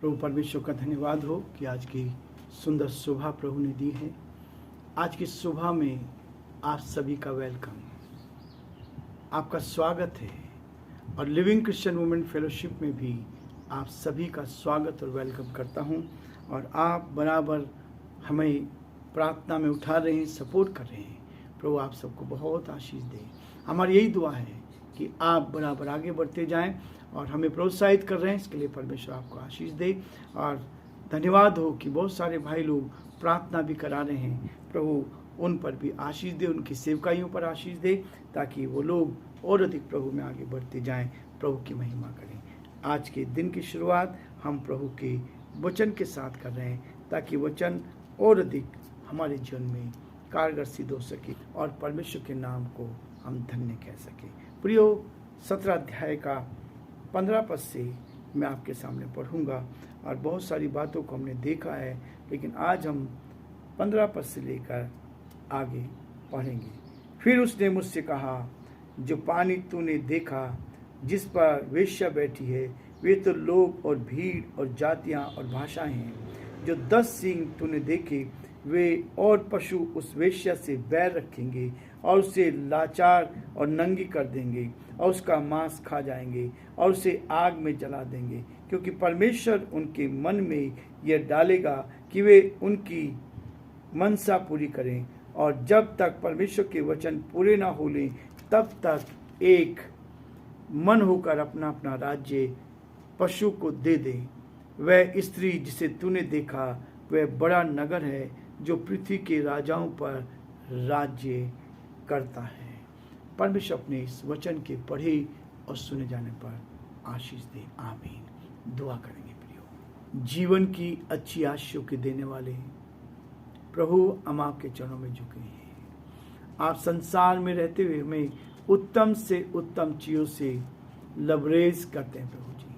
प्रभु परमेश्वर का धन्यवाद हो कि आज की सुंदर सुबह प्रभु ने दी है। आज की सुबह में आप सभी का वेलकम, आपका स्वागत है और लिविंग क्रिश्चियन वुमेन फेलोशिप में भी आप सभी का स्वागत और वेलकम करता हूं। और आप बराबर हमें प्रार्थना में उठा रहे हैं, सपोर्ट कर रहे हैं। प्रभु आप सबको बहुत आशीष दे। हमारी यही दुआ है कि आप बराबर आगे बढ़ते जाएं और हमें प्रोत्साहित कर रहे हैं, इसके लिए परमेश्वर आपको आशीष दे। और धन्यवाद हो कि बहुत सारे भाई लोग प्रार्थना भी करा रहे हैं। प्रभु उन पर भी आशीष दे, उनकी सेवकाइयों पर आशीष दे, ताकि वो लोग और अधिक प्रभु में आगे बढ़ते जाएं, प्रभु की महिमा करें। आज के दिन की शुरुआत हम प्रभु के वचन के साथ कर रहे हैं, ताकि वचन और अधिक हमारे जीवन में कारगर सिद्ध हो सके और परमेश्वर के नाम को हम धन्य कह सकें। प्रियो, 17 अध्याय का 15 पद से मैं आपके सामने पढ़ूंगा और बहुत सारी बातों को हमने देखा है, लेकिन आज हम 15 पद से लेकर आगे पढ़ेंगे। फिर उसने मुझसे कहा, जो पानी तूने देखा जिस पर वेश्या बैठी है, वे तो लोग और भीड़ और जातियां और भाषाएं हैं। जो 10 सींग तूने देखे, वे और पशु उस वेश्या से बैर रखेंगे और उसे लाचार और नंगी कर देंगे और उसका मांस खा जाएंगे और उसे आग में जला देंगे, क्योंकि परमेश्वर उनके मन में यह डालेगा कि वे उनकी मनसा पूरी करें। और जब तक परमेश्वर के वचन पूरे ना हो लें, तब तक एक मन होकर अपना अपना राज्य पशु को दे दे। वह स्त्री जिसे तूने देखा, वह बड़ा नगर है जो पृथ्वी के राजाओं पर राज्य करता है। परमेश्वर अपने इस वचन के पढ़े और सुने जाने पर आशीष दे। आमीन। दुआ करेंगे। प्रियो, जीवन की अच्छी आशीषों के देने वाले प्रभु, हम आपके चरणों में झुके हैं। आप संसार में रहते हुए हमें उत्तम से उत्तम चीजों से लबरेज करते हैं। प्रभु जी,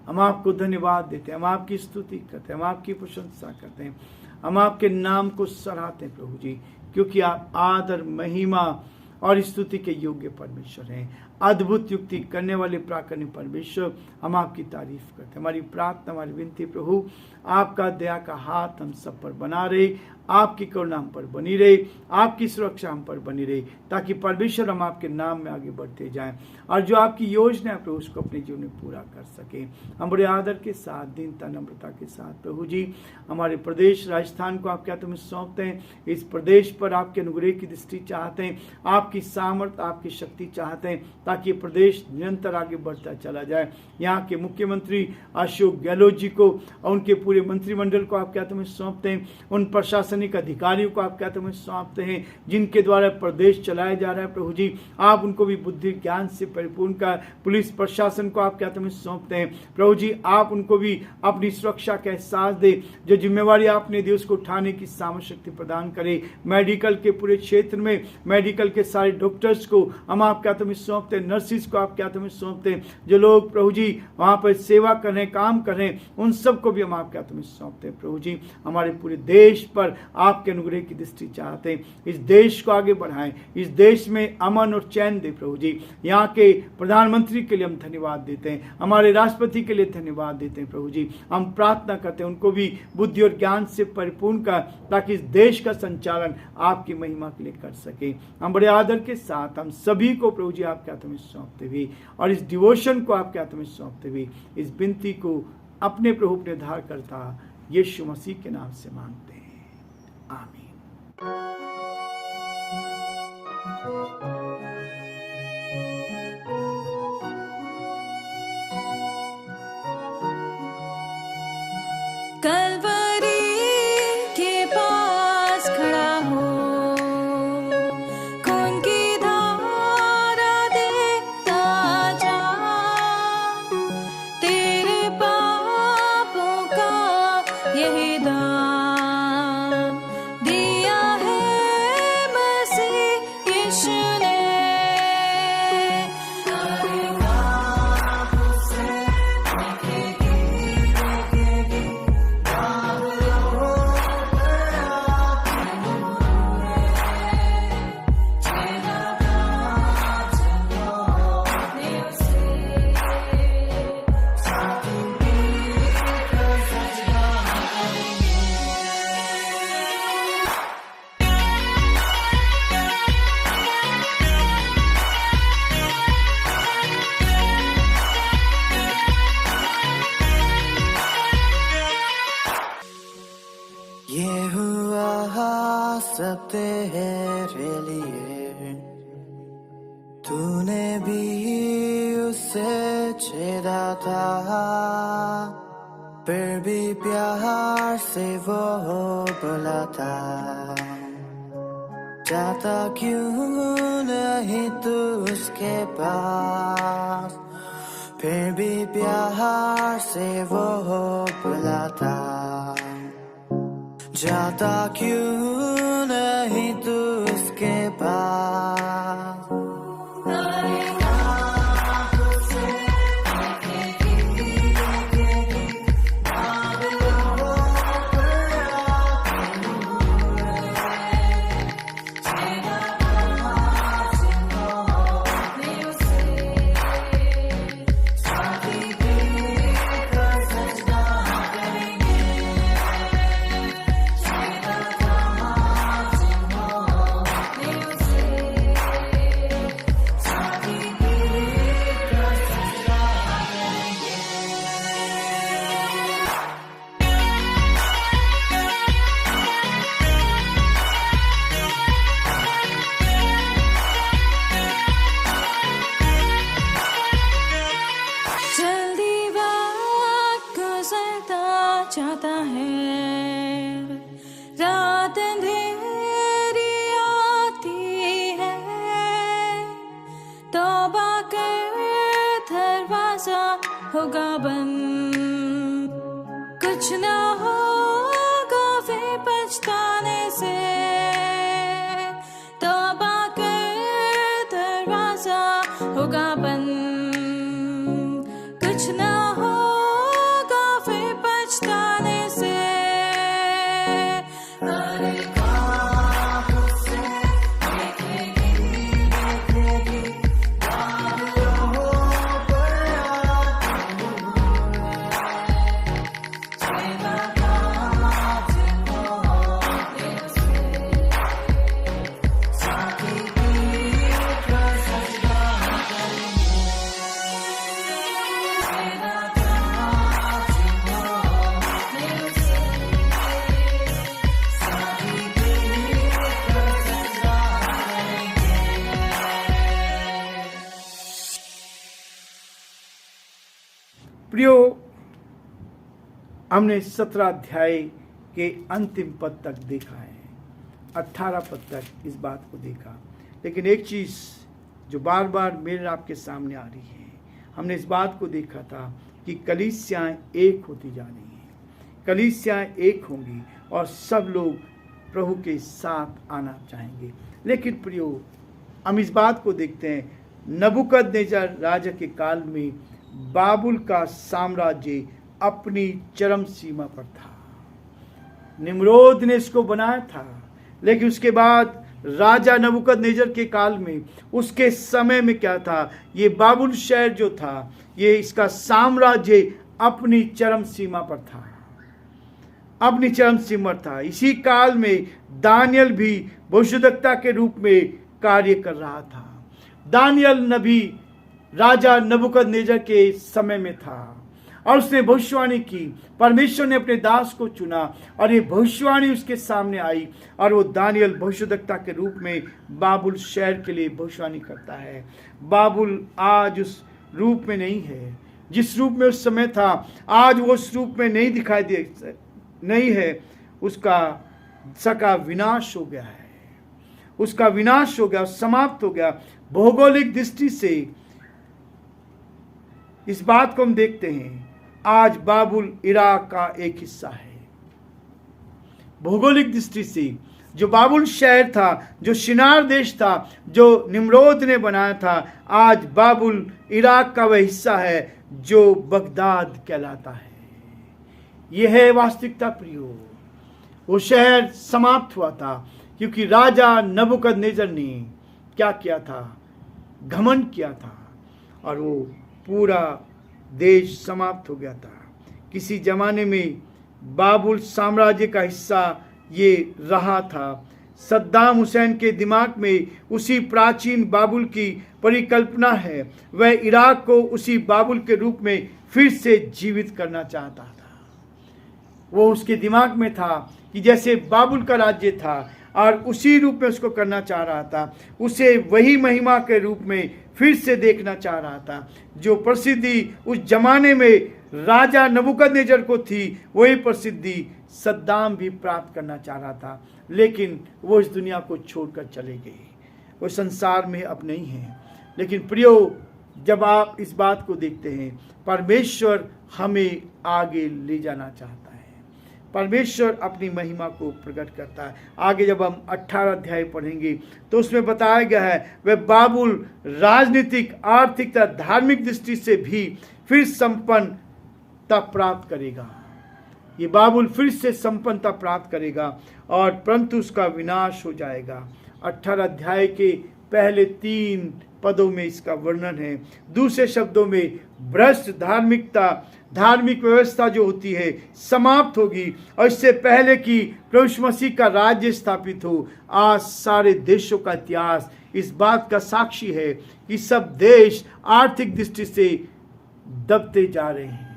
हम आपको धन्यवाद देते हैं, हम आपकी स्तुति करते हैं, हम आपकी प्रशंसा करते हैं, हम आपके नाम को सराहते हैं प्रभु जी, क्योंकि आप आदर, महिमा और स्तुति के योग्य परमेश्वर हैं। अद्भुत युक्ति करने वाले प्राकरण परमेश्वर, हम आपकी तारीफ करते हैं। हमारी प्रार्थना, हमारी विनती प्रभु, आपका दया का हाथ हम सब पर बना रहे, आपकी करुणा हम पर बनी रहे, आपकी सुरक्षा हम पर बनी रहे, ताकि परमेश्वर हम आपके नाम में आगे बढ़ते जाएं और जो आपकी योजना है प्रभु उसको अपने जीवन में पूरा कर सके। हम बड़े आदर के साथ, दीनता, नम्रता के साथ प्रभु जी हमारे प्रदेश राजस्थान को आपके हाथों में सौंपते हैं। इस प्रदेश पर आपके अनुग्रह की दृष्टि चाहते हैं, आपकी सामर्थ्य, आपकी शक्ति चाहते हैं, ताकि प्रदेश निरंतर आगे बढ़ता चला जाए। यहाँ के मुख्यमंत्री अशोक गहलोत जी को और उनके पूरे मंत्रिमंडल को आपके हाथों में सौंपते हैं। उन प्रशासनिक अधिकारियों को आपके हाथों में सौंपते हैं जिनके द्वारा प्रदेश चलाया जा रहा है। प्रभु जी, आप उनको भी बुद्धि ज्ञान से परिपूर्ण कर, पुलिस प्रशासन को आपके हाथों में सौंपते हैं। प्रभु जी, आप उनको भी अपनी सुरक्षा का एहसास दे, जो जिम्मेवारी आपने दी उसको उठाने की सामर्थ्य शक्ति प्रदान करे। मेडिकल के पूरे क्षेत्र में मेडिकल के सारे डॉक्टर्स को हम आपके हाथों में सौंपते हैं, नर्सिस को आपके हाथों में सौंपते हैं। जो लोग प्रभु जी वहाँ पर सेवा कर रहे हैं, काम कर रहे हैं, उन सबको भी हम आपके हाथों में सौंपते हैं। प्रभु जी, हमारे पूरे देश पर आपके अनुग्रह की दृष्टि चाहते हैं। इस देश को आगे बढ़ाएं, इस देश में अमन और चैन दे प्रभु जी। यहाँ के प्रधानमंत्री के लिए हम धन्यवाद देते हैं, हमारे राष्ट्रपति के लिए धन्यवाद देते हैं। प्रभु जी, हम प्रार्थना करते हैं उनको भी बुद्धि और ज्ञान से परिपूर्ण कर, ताकि इस देश का संचालन आपकी महिमा के लिए कर सके। हम बड़े आदर के साथ हम सभी को प्रभु जी आपके हाथों में सौंपते हुए और इस डिवोशन को आपके हाथों में सौंपते हुए इस विनती को अपने प्रभु अपने धार करता यीशु मसीह के नाम से मांगते हैं। आमीन। कलवरी के पास खड़ा हो, खून की धारा देखता जा, तेरे पापों का यही दाम दिया है मसीह यीशु ने। तेरे लिए। तूने भी उसे छेड़ा था, फिर भी प्यार से वो बुलाता। जाता क्यों नहीं तू उसके पास, फिर भी प्यार से वो बुलाता। जाता क्यों नहीं तू उसके पास। जल्दी वक्त गुजरता जाता है, रात अंधेरी आती है। तौबा कर दरवाजा होगा बंद, कुछ ना होगा फिर पछताने से। तौबा कर दरवाजा होगा बंद, कुछ ना होगा फिर पछताने से। प्रियो, हमने 17 अध्याय के अंतिम पद तक देखा है, 18 पद तक इस बात को देखा। लेकिन एक चीज़ जो बार बार मेरे आपके सामने आ रही है, हमने इस बात को देखा था कि कलीसियाएं एक होती जा रही हैं, कलीसियाएं एक होंगी और सब लोग प्रभु के साथ आना चाहेंगे। लेकिन प्रियो, हम इस बात को देखते हैं, नबूकदनेस्सर राजा के काल में बाबुल का साम्राज्य अपनी चरम सीमा पर था। निम्रोद ने इसको बनाया था, लेकिन उसके बाद राजा नबूकदनेस्सर के काल में, उसके समय में क्या था, ये बाबुल शहर जो था, ये इसका साम्राज्य अपनी चरम सीमा पर था, अपनी चरम सीमा था। इसी काल में दानियल भी भविष्यद्वक्ता के रूप में कार्य कर रहा था। दानियल नबी राजा नबूकदनेस्सर के समय में था और उसने भविष्यवाणी की। परमेश्वर ने अपने दास को चुना और ये भविष्यवाणी उसके सामने आई और वो दानियल भविष्यद्वक्ता के रूप में बाबुल शहर के लिए भविष्यवाणी करता है। बाबुल आज उस रूप में नहीं है जिस रूप में उस समय था, आज वो उस रूप में नहीं दिखाई दे नहीं है। उसका विनाश हो गया है, उसका विनाश हो गया, समाप्त हो गया। भौगोलिक दृष्टि से इस बात को हम देखते हैं, आज बाबुल इराक का एक हिस्सा है। भौगोलिक दृष्टि से जो बाबुल शहर था, जो शिनार देश था, जो निम्रोद ने बनाया था, आज बाबुल इराक का वह हिस्सा है जो बगदाद कहलाता है। यह है वास्तविकता प्रियो। वो शहर समाप्त हुआ था क्योंकि राजा नबूकदनेस्सर ने क्या किया था, घमंड किया था और वो पूरा देश समाप्त हो गया था। किसी जमाने में बाबुल साम्राज्य का हिस्सा ये रहा था। सद्दाम हुसैन के दिमाग में उसी प्राचीन बाबुल की परिकल्पना है। वह इराक को उसी बाबुल के रूप में फिर से जीवित करना चाहता था। वो उसके दिमाग में था कि जैसे बाबुल का राज्य था, और उसी रूप में उसको करना चाह रहा था। उसे वही महिमा के रूप में फिर से देखना चाह रहा था। जो प्रसिद्धि उस जमाने में राजा नबूकदनेस्सर को थी, वही प्रसिद्धि सद्दाम भी प्राप्त करना चाह रहा था, लेकिन वो इस दुनिया को छोड़कर चले गए। वो संसार में अब नहीं है। लेकिन प्रियो, जब आप इस बात को देखते हैं, परमेश्वर हमें आगे ले जाना चाहता है। परमेश्वर अपनी महिमा को प्रकट करता है। आगे जब हम 18 अध्याय पढ़ेंगे तो उसमें बताया गया है वह बाबुल राजनीतिक, आर्थिक तथा धार्मिक दृष्टि से भी फिर संपन्नता प्राप्त करेगा। ये बाबुल फिर से संपन्नता प्राप्त करेगा और परंतु उसका विनाश हो जाएगा। 18 अध्याय के पहले 3 पदों में इसका वर्णन है। दूसरे शब्दों में भ्रष्ट धार्मिकता, धार्मिक व्यवस्था जो होती है समाप्त होगी और इससे पहले कि प्रभु यीशु मसीह का राज्य स्थापित हो। आज सारे देशों का इतिहास इस बात का साक्षी है कि सब देश आर्थिक दृष्टि से दबते जा रहे हैं।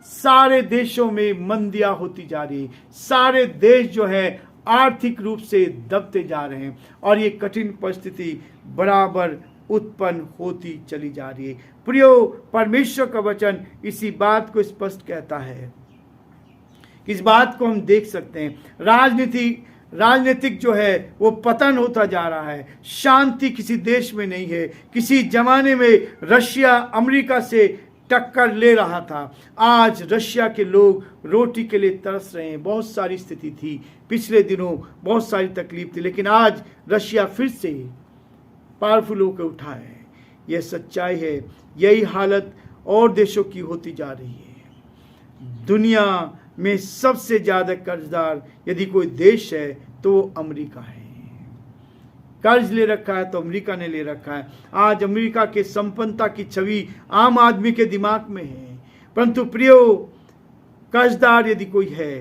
सारे देशों में मंदियां होती जा रही है। सारे देश जो है आर्थिक रूप से दबते जा रहे हैं और ये कठिन परिस्थिति बराबर उत्पन्न होती चली जा रही है। प्रियो, परमेश्वर का वचन इसी बात को स्पष्ट कहता है। इस बात को हम देख सकते हैं। राजनीतिक जो है वो पतन होता जा रहा है। शांति किसी देश में नहीं है। किसी जमाने में रशिया अमेरिका से टक्कर ले रहा था, आज रशिया के लोग रोटी के लिए तरस रहे हैं। बहुत सारी स्थिति थी, पिछले दिनों बहुत सारी तकलीफ थी, लेकिन आज रशिया फिर से पावरफुल होकर उठा है। यह सच्चाई है। यही हालत और देशों की होती जा रही है। दुनिया में सबसे ज्यादा कर्जदार यदि कोई देश है तो वो अमेरिका है। कर्ज ले रखा है तो अमेरिका ने ले रखा है। आज अमेरिका के संपन्नता की छवि आम आदमी के दिमाग में है। परंतु प्रियो, कर्जदार यदि कोई है,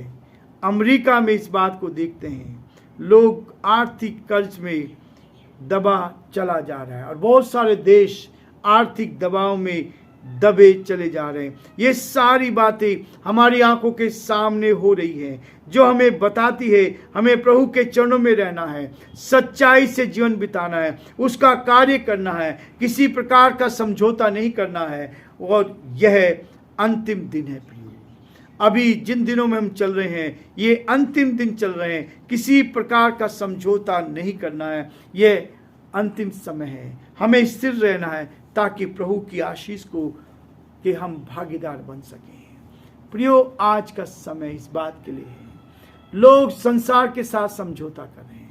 अमेरिका में इस बात को देखते हैं, लोग आर्थिक कर्ज में दबा चला जा रहा है और बहुत सारे देश आर्थिक दबाव में दबे चले जा रहे हैं। ये सारी बातें हमारी आंखों के सामने हो रही हैं, जो हमें बताती है हमें प्रभु के चरणों में रहना है, सच्चाई से जीवन बिताना है, उसका कार्य करना है, किसी प्रकार का समझौता नहीं करना है। और यह अंतिम दिन है प्रियो। अभी जिन दिनों में हम चल रहे हैं, ये अंतिम दिन चल रहे हैं। किसी प्रकार का समझौता नहीं करना है। यह अंतिम समय है। हमें स्थिर रहना है ताकि प्रभु की आशीष को कि हम भागीदार बन सकें। प्रियो, आज का समय इस बात के लिए है। लोग संसार के साथ समझौता कर रहे हैं।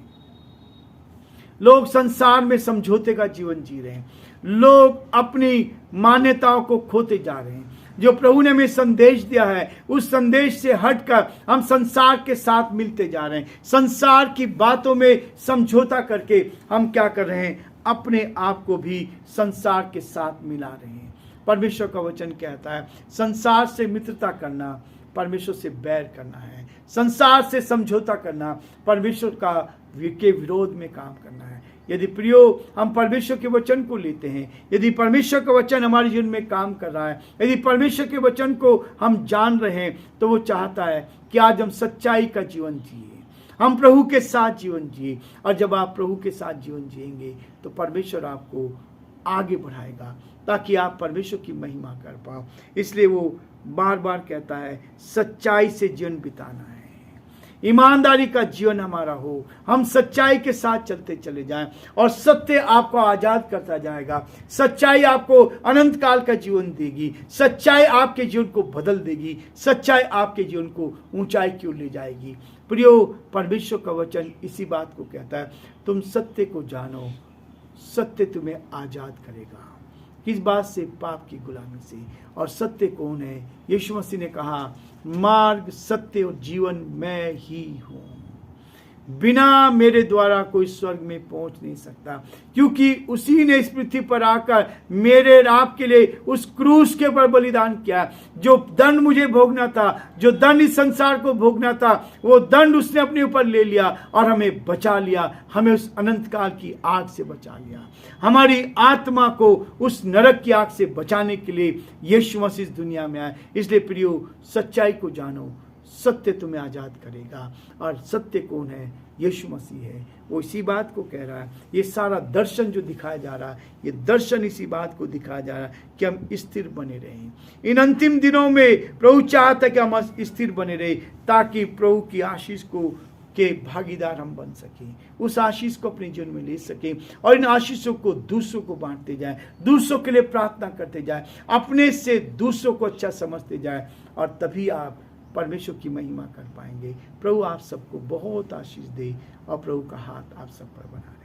लोग संसार में समझौते का जीवन जी रहे हैं। लोग अपनी मान्यताओं को खोते जा रहे हैं। जो प्रभु ने हमें संदेश दिया है, उस संदेश से हटकर हम संसार के साथ मिलते जा रहे हैं। संसार की बातों में समझौता करके हम क्या कर रहे हैं? अपने आप को भी संसार के साथ मिला रहे हैं। परमेश्वर का वचन कहता है, संसार से मित्रता करना परमेश्वर से बैर करना है। संसार से समझौता करना परमेश्वर के विरोध में काम करना है। यदि प्रियो हम परमेश्वर के वचन को लेते हैं, यदि परमेश्वर का वचन हमारे जीवन में काम कर रहा है, यदि परमेश्वर के वचन को हम जान रहे हैं, तो वो चाहता है कि आज हम सच्चाई का जीवन जिए, हम प्रभु के साथ जीवन जिए। और जब आप प्रभु के साथ जीवन जिएंगे तो परमेश्वर आपको आगे बढ़ाएगा ताकि आप परमेश्वर की महिमा कर पाओ। इसलिए वो बार बार कहता है सच्चाई से जीवन बिताना है, ईमानदारी का जीवन हमारा हो, हम सच्चाई के साथ चलते चले जाएं और सत्य आपको आजाद करता जाएगा। सच्चाई आपको अनंत काल का जीवन देगी। सच्चाई आपके जीवन को बदल देगी। सच्चाई आपके जीवन को ऊंचाई की ओर ले जाएगी। प्रियो, परमेश्वर का वचन इसी बात को कहता है, तुम सत्य को जानो, सत्य तुम्हें आजाद करेगा। किस बात से? पाप की गुलामी से। और सत्य कौन है? यीशु मसीह ने कहा, मार्ग, सत्य और जीवन मैं ही हूं, बिना मेरे द्वारा कोई स्वर्ग में पहुंच नहीं सकता, क्योंकि उसी ने इस पृथ्वी पर आकर मेरे और आपके लिए उस क्रूस के ऊपर बलिदान किया। जो दंड मुझे भोगना था, जो दंड इस संसार को भोगना था, वो दंड उसने अपने ऊपर ले लिया और हमें बचा लिया। हमें उस अनंत काल की आग से बचा लिया। हमारी आत्मा को उस नरक की आग से बचाने के लिए यीशु मसीह इस दुनिया में आए। इसलिए प्रियो, सच्चाई को जानो, सत्य तुम्हें आज़ाद करेगा। और सत्य कौन है? यीशु मसीह है। वो इसी बात को कह रहा है। ये सारा दर्शन जो दिखाया जा रहा है, ये दर्शन इसी बात को दिखाया जा रहा है कि हम स्थिर बने रहें। इन अंतिम दिनों में प्रभु चाहता है कि हम स्थिर बने रहें, ताकि प्रभु की आशीष को के भागीदार हम बन सकें, उस आशीष को अपने जीवन में ले सकें और इन आशीषों को दूसरों को बांटते जाएं, दूसरों के लिए प्रार्थना करते जाएं, अपने से दूसरों को अच्छा समझते जाएं, और तभी आप परमेश्वर की महिमा कर पाएंगे। प्रभु आप सबको बहुत आशीष दे और प्रभु का हाथ आप सब पर बना।